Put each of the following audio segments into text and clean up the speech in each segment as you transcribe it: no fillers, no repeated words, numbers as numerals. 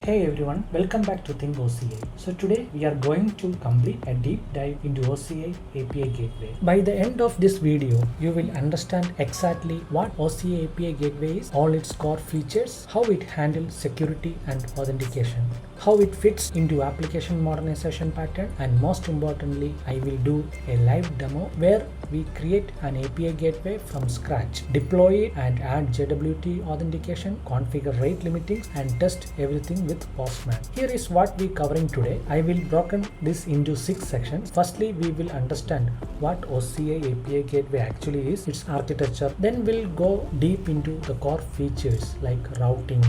Hey everyone, welcome back to Think OCI. So today we are going to complete a deep dive into OCI API Gateway. By the end of this video, you will understand exactly what OCI API Gateway is, all its core features, how it handles security and authentication, how it fits into application modernization pattern, and most importantly, I will do a live demo where we create an API gateway from scratch, deploy it and add JWT authentication, configure rate limitings and test everything with Postman. Here is what we covering today. I will broken this into 6 sections. Firstly, we will understand what OCI API gateway actually is, its architecture. Then we'll go deep into the core features like routing,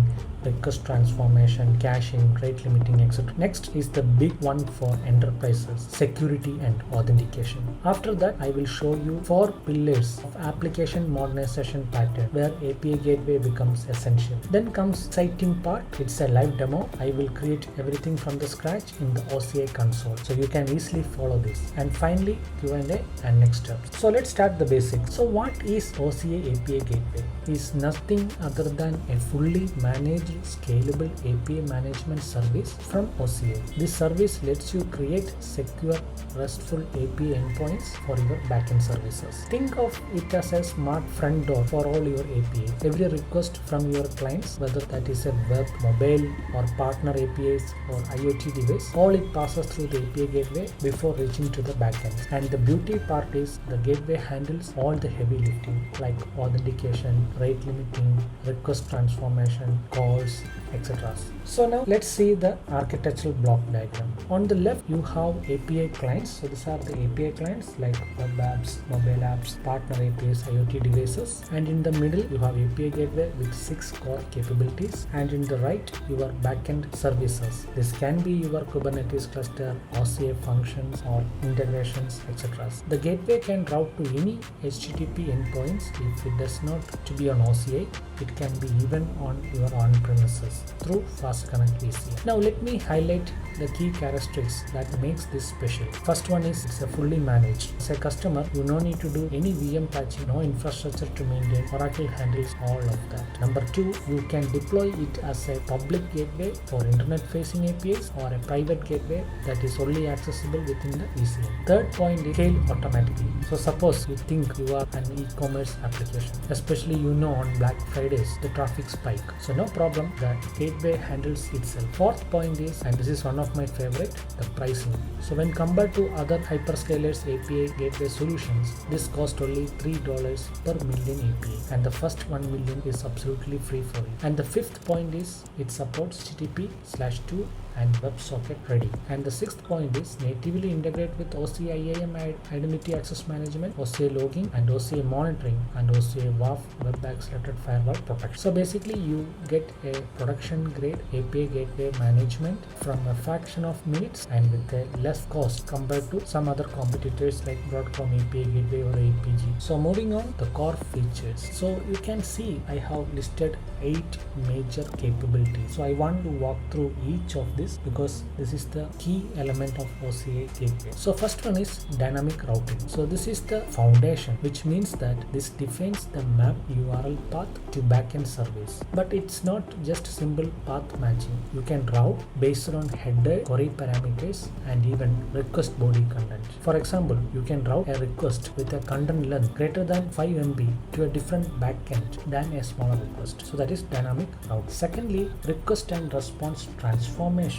request transformation, caching, rate limiting, etc. Next is the big one for enterprises, security and authentication. After that, I will show you 4 pillars of application modernization pattern where API gateway becomes essential. Then comes citing part. It's a live demo. I will create everything from the scratch in the OCI console, so you can easily follow this. And finally, Q&A and next steps. So let's start the basics. So what is OCI API gateway? Is nothing other than a fully managed scalable API management service from OCI. This service lets you create secure RESTful API endpoints for your backend services. Think of it as a smart front door for all your APIs. Every request from your clients, whether that is a web, mobile or partner APIs or IoT device, all it passes through the API gateway before reaching to the backend. And the beauty part is the gateway handles all the heavy lifting like authentication, rate limiting, request transformation, calls, etc. So now let's see the architectural block diagram. On the left you have API clients. So these are the API clients like web apps, mobile apps, partner APIs, IoT devices. And in the middle you have API gateway with 6 core capabilities. And in the right your backend services. This can be your Kubernetes cluster, OCI functions or integrations, etc. The gateway can route to any HTTP endpoints. If it does not to be on OCI, it can be even on your on-premises through Fast Connect VCA. Now let me highlight the key characteristics that makes this special. First one is it's a fully managed. As a customer, you no need to do any VM patching, no infrastructure to maintain. Oracle handles all of that. Number 2, you can deploy it as a public gateway for internet-facing APIs or a private gateway that is only accessible within the VCA. Third point is scale automatically. So suppose you think you are an e-commerce application, especially on Black Fridays the traffic spike. So no problem, the gateway handles itself. Fourth point is, and this is one of my favorite, the pricing. So when compared to other hyperscalers API gateway solutions, this costs only $3 per million API, and the first 1 million is absolutely free for you. And the fifth point is it supports HTTP/2 and WebSocket ready. And the sixth point is natively integrate with OCI IAM Identity Access Management, OCI logging and OCI monitoring and OCI WAF Web Accelerated Firewall Protection. So basically you get a production grade API gateway management from a fraction of minutes and with a less cost compared to some other competitors like Broadcom API Gateway or APG. So moving on, the core features. So you can see I have listed 8 major capabilities. So I want to walk through each of this because this is the key element of OCI gateway. So first one is dynamic routing. So this is the foundation, which means that this defines the map URL path to backend service. But it's not just simple path matching. You can route based on header, query parameters and even request body content. For example, you can route a request with a content length greater than 5 MB to a different backend than a smaller request. So that is dynamic route. Secondly, request and response transformation.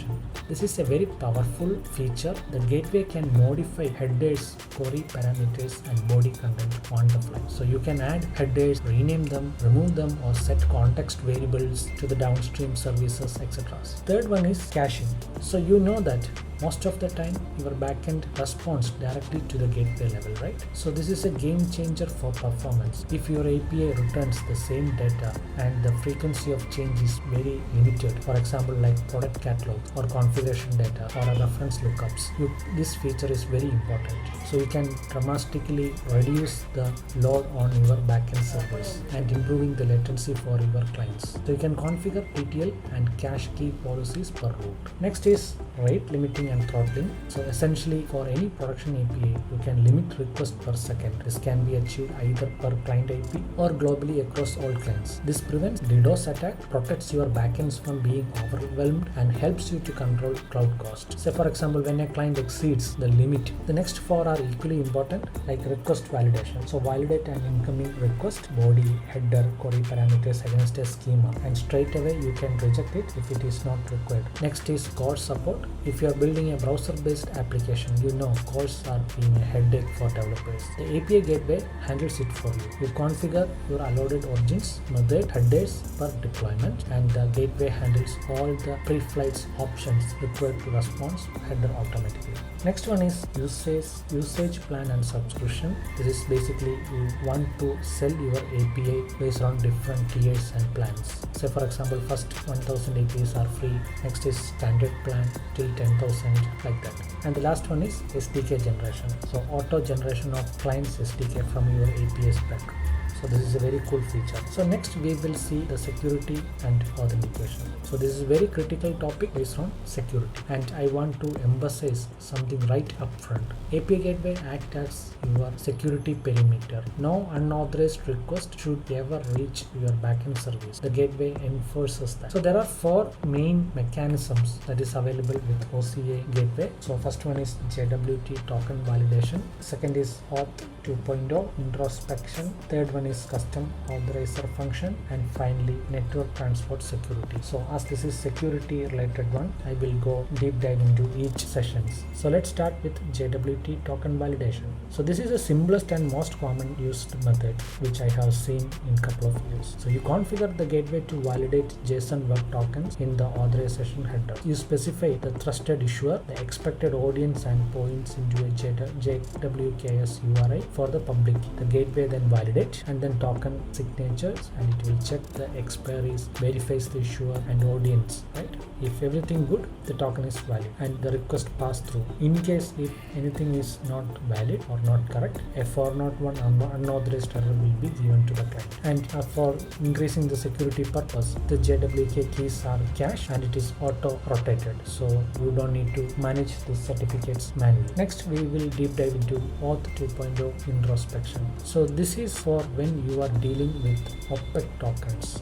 This is a very powerful feature. The gateway can modify headers, query parameters and body content on the fly. So you can add headers, rename them, remove them or set context variables to the downstream services, etc. Third one is caching. So you know that most of the time your backend responds directly to the gateway level, right? So this is a game changer for performance. If your API returns the same data and the frequency of change is very limited, for example like product catalog or configuration data or a reference lookups, this feature is very important. So you can dramatically reduce the load on your backend service and improving the latency for your clients. So you can configure ETL and cache key policies per route. Next is rate limiting and throttling. So essentially, for any production API, you can limit request per second. This can be achieved either per client IP or globally across all clients. This prevents DDoS attack, protects your backends from being overwhelmed, and helps you to control cloud cost. Say for example, when a client exceeds the limit, the next four are equally important, like request validation. So validate an incoming request, body, header, query parameters against a schema, and straight away you can reject it if it is not required. Next is core support. If you are building a browser-based application, you know cores are being a headache for developers. The API gateway handles it for you. You configure your allotted origins, method, headers per deployment, and the gateway handles all the pre-flights options required to respond header automatically. Next one is usage plan and subscription. This is basically you want to sell your API based on different tiers and plans. Say for example, first 1000 APIs are free, next is standard plan till 10,000, like that. And the last one is SDK generation. So auto generation of clients SDK from your API spec. So this is a very cool feature. So next we will see the security and authentication. So this is a very critical topic based on security, and I want to emphasize something right up front. API gateway acts as your security perimeter. No unauthorized request should ever reach your backend service. The gateway enforces that. So there are four main mechanisms that is available with OCI gateway. So first one is JWT token validation. Second is Auth 2.0 introspection. Third one is custom authorizer function, and finally network transport security. So as this is security related one, I will go deep dive into each sessions. So let's start with JWT token validation. So this is the simplest and most common used method which I have seen in couple of years. So you configure the gateway to validate JSON web tokens in the authorization header. You specify the trusted issuer, the expected audience, and points into a JWKS URI for the public key. The gateway then validates and then token signatures, and it will check the expiries, verifies the issuer and audience, right? If everything good, the token is valid and the request pass through. In case if anything is not valid or not correct, a 401 unauthorized error will be given to the client. And for increasing the security purpose, the JWK keys are cached and it is auto rotated, so you don't need to manage the certificates manually. Next we will deep dive into Auth 2.0 introspection. So this is for when you are dealing with opaque tokens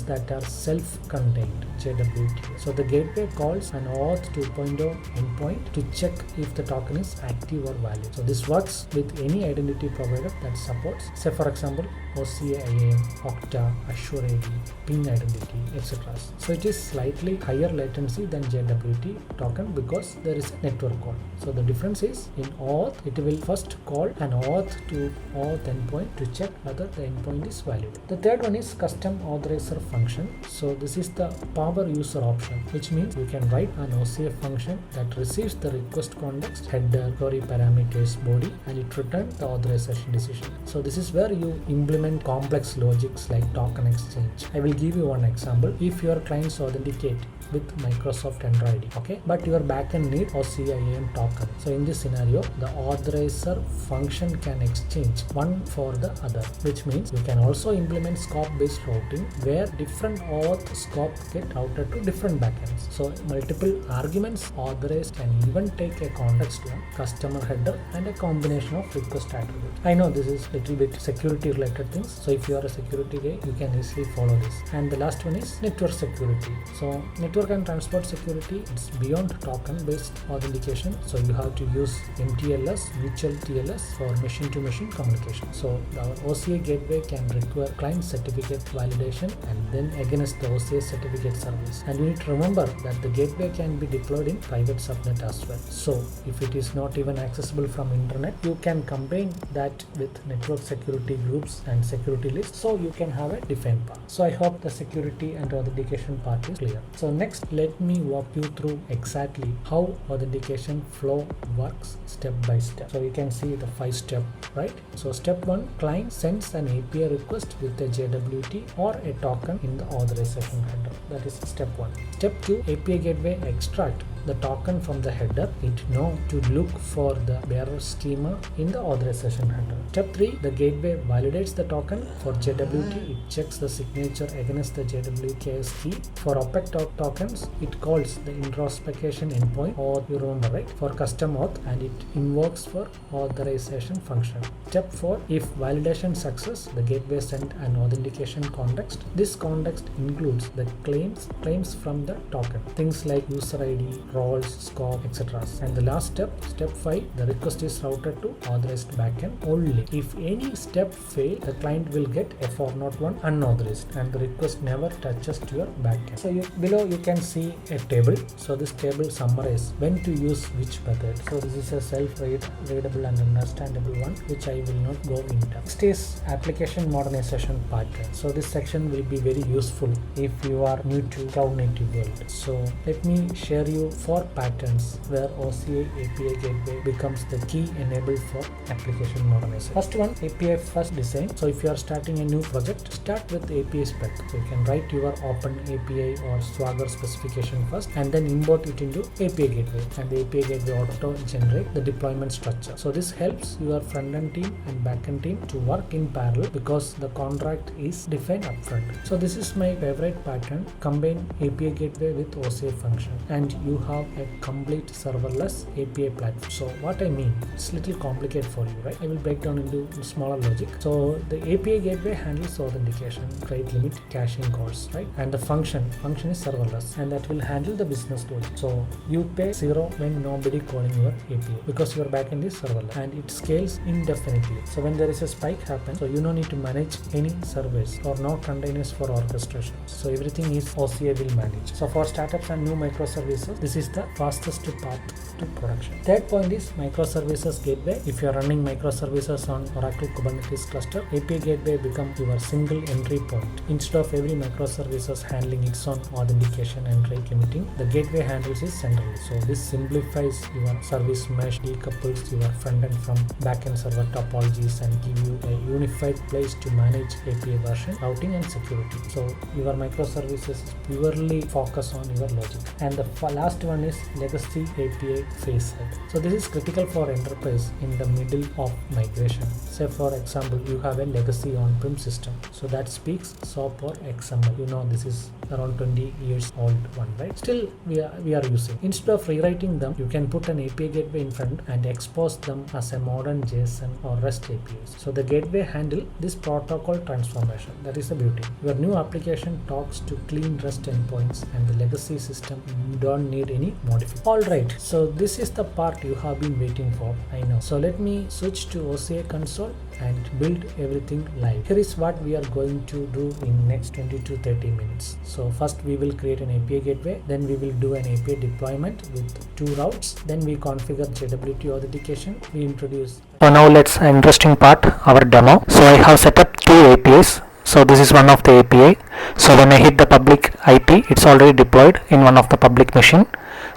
that are self-contained, JWT. So the gateway calls an Auth 2.0 endpoint to check if the token is active or valid. So this works with any identity provider that supports, say for example, OCI IAM, Okta, Azure AD, Ping identity, etc. So it is slightly higher latency than JWT token because there is a network call. So the difference is in Auth, it will first call an Auth to Auth endpoint to check whether the endpoint is valid. The third one is custom authorizer function. So this is the power user option, which means you can write an OCI function that receives the request context, header, query parameters, body, and it returns the authorization decision. So this is where you implement complex logics like token exchange. I will give you one example. If your clients authenticate with Microsoft Android, okay, but your backend need OCI IAM token. So in this scenario, the authorizer function can exchange one for the other, which means you can also implement scope-based routing where different auth scope get routed to different backends. So multiple arguments authorized can even take a context one, customer header, and a combination of request attributes. I know this is little bit security related things, so if you are a security guy, you can easily follow this. And the last one is network security. So network and transport security, it's beyond token based authentication, so you have to use MTLS, mutual TLS for machine to machine communication. So the OCI gateway can require client certificate validation and then against the OCI certificate service. And you need to remember that the gateway can be deployed in private subnet as well. So if it is not even accessible from internet, you can combine that with network security groups and security lists, so you can have a defined path. So I hope the security and authentication part is clear. So next, let me walk you through exactly how authentication flow works step by step. So you can see the 5 steps, right? So step 1, client sends an API request with a JWT or a token in the authorization header. That is step 1. Step 2, API gateway extract the token from the header, it know to look for the bearer schema in the authorization header. Step 3, the gateway validates the token. For JWT, it checks the signature against the JWKS key. For opaque tokens, it calls the introspection endpoint, or you remember, right, for custom auth, and it invokes for authorization function. Step 4, if validation success, the gateway sent an authentication context. This context includes the claims from the token, things like user ID, roles, scope, etc. And the last step, step 5, the request is routed to authorized backend only. If any step fail, the client will get a 401 unauthorized and the request never touches to your backend. So below you can see a table. So this table summarizes when to use which method. So this is a self-readable and understandable one, which I will not go into. Next is application modernization pattern. So this section will be very useful if you are new to cloud native world. So let me share you 4 patterns where OCI API gateway becomes the key enable for application modernization. First one, API first design. So if you are starting a new project, start with API spec. So you can write your open API or Swagger specification first and then import it into API gateway, and the API gateway auto generate the deployment structure. So this helps your front-end team and back-end team to work in parallel because the contract is defined upfront. So this is my favorite pattern. Combine API gateway with OCI function and you have a complete serverless API platform. So what I mean, it's little complicated for you, right? I will break down into smaller logic. So the API gateway handles authentication, rate limit, caching calls, right? And the function is serverless and that will handle the business logic. So you pay 0 when nobody calling your API because your backend is serverless and it scales indefinitely. So when there is a spike happen, so you don't need to manage any servers or no containers for orchestration. So everything is OCI will manage. So for startups and new microservices, this is the fastest path to production. Third point is microservices gateway. If you are running microservices on Oracle Kubernetes cluster, API gateway becomes your single entry point. Instead of every microservices handling its own authentication and rate limiting, the gateway handles it centrally. So this simplifies your service mesh, decouples your front end from backend server topologies and give you a unified place to manage API version, routing and security. So your microservices purely focus on your logic. And the last one is legacy API phase out. So this is critical for enterprise in the middle of migration. Say for example, you have a legacy on-prem system, so that speaks SOAP or XML. You know this is around 20 years old one, right? Still we are using. Instead of rewriting them, you can put an API gateway in front and expose them as a modern JSON or REST APIs. So the gateway handle this protocol transformation. That is the beauty. Your new application talks to clean REST endpoints and the legacy system don't need any modification. Alright, so this is the part you have been waiting for, I know. So let me switch to OCI console and build everything live. Here is what we are going to do in next 20 to 30 minutes. So first we will create an API gateway, then we will do an API deployment with 2 routes, then we configure JWT authentication, we introduce. So now let's interesting part, our demo. So I have set up 2 APIs. So this is one of the API. So when I hit the public IP, it's already deployed in one of the public machine.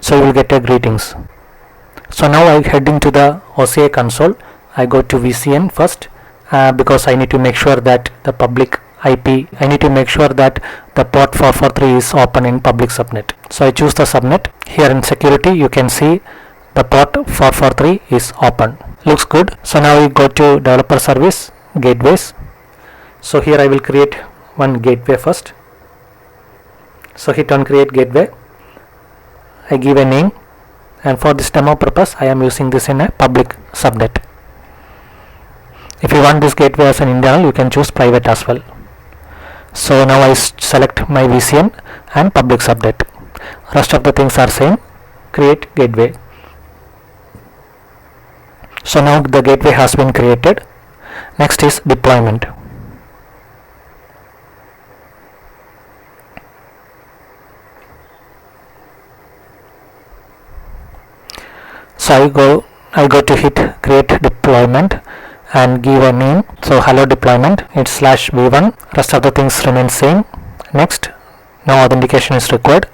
So you will get a greetings. So now I head into the OCI console. I go to VCN first because I need to make sure that the public IP, I need to make sure that the port 443 is open in public subnet. So I choose the subnet. Here in security you can see the port 443 is open. Looks good. So now we go to developer service, gateways. So here I will create one gateway first. So hit on create gateway. I give a name, and for this demo purpose I am using this in a public subnet. If you want this gateway as an internal, you can choose private as well. So now I select my VCN and public subnet. Rest of the things are same. Create gateway. So now the gateway has been created. Next is deployment. So I go to hit create deployment and give a name. So hello deployment, it's /v1. Rest of the things remain same. Next, now authentication is required.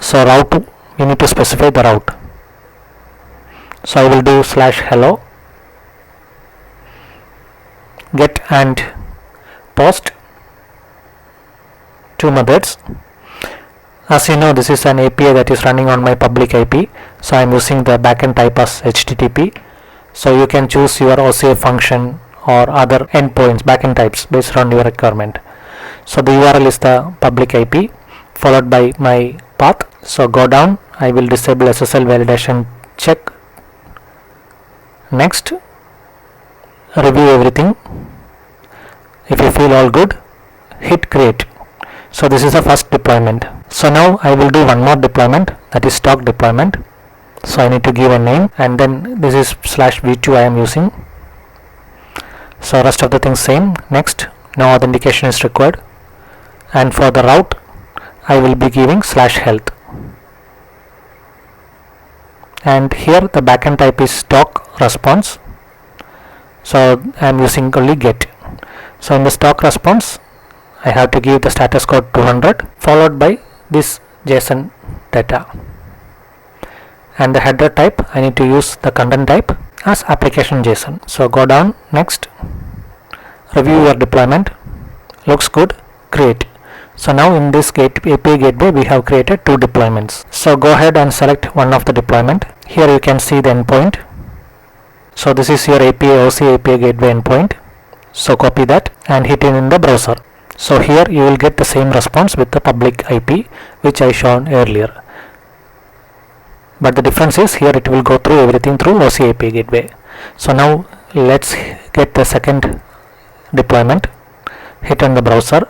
So route, we need to specify the route. So I will do /hello, get and post, 2 methods. As you know, this is an API that is running on my public IP, so I am using the backend type as HTTP. So you can choose your OCI function or other endpoints, backend types based on your requirement. So the URL is the public IP followed by my path. So go down, I will disable SSL validation check. Next, review everything. If you feel all good, hit create. So this is the first deployment. So now I will do one more deployment, that is stock deployment. So I need to give a name, and then this is /v2 I am using. So rest of the things same. Next, no authentication is required, and for the route I will be giving /health, and here the backend type is stock response, so I am using only get. So in the stock response I have to give the status code 200 followed by this JSON data, and the header type I need to use the content type as application JSON. So go down. Next, review your deployment, looks good, create. So now in this API gateway we have created 2 deployments. So go ahead and select one of the deployment. Here you can see the endpoint. So this is your OCI API gateway endpoint. So copy that and hit it in the browser. So here you will get the same response with the public IP which I shown earlier. But the difference is here it will go through everything through OCI API gateway. So now let's get the second deployment. Hit on the browser.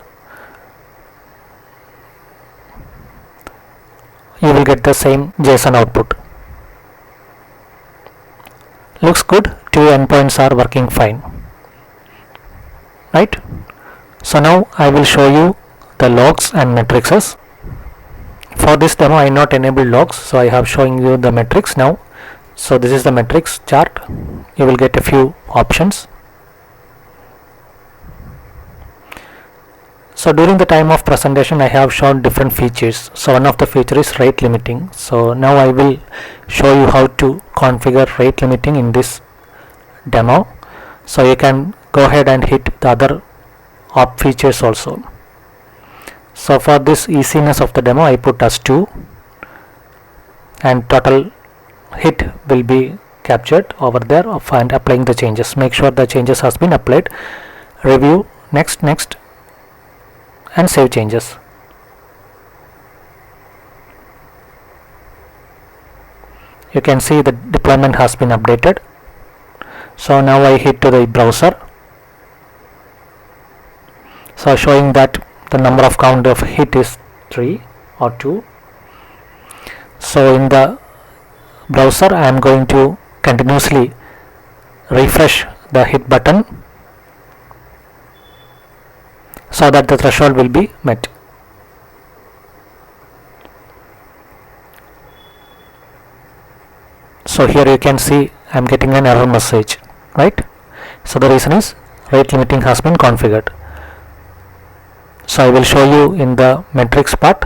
You will get the same JSON output. Looks good, 2 endpoints are working fine, right? So now I will show you the logs and matrices. For this demo I not enabled logs, so I have showing you the metrics now. So this is the metrics chart. You will get a few options. So during the time of presentation I have shown different features. So one of the feature is rate limiting. So now I will show you how to configure rate limiting in this demo. So you can go ahead and hit the other op features also. So for this easiness of the demo I put as 2, and total hit will be captured over there and applying the changes. Make sure the changes has been applied. Review, next, and save changes. You can see the deployment has been updated. So now I hit to the browser. So showing that the number of count of hit is 3 or 2. So in the browser I am going to continuously refresh the hit button so that the threshold will be met. So here you can see I am getting an error message, right? So the reason is rate limiting has been configured. So I will show you in the metrics part.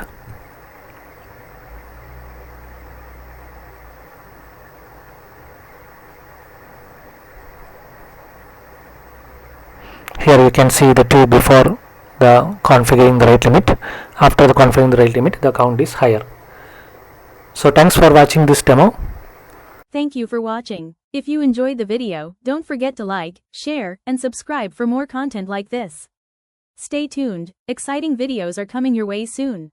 Here you can see the 2 before the configuring the rate limit. After the configuring the rate limit, the count is higher. So thanks for watching this demo. Thank you for watching. If you enjoyed the video, don't forget to like, share, and subscribe for more content like this. Stay tuned, exciting videos are coming your way soon.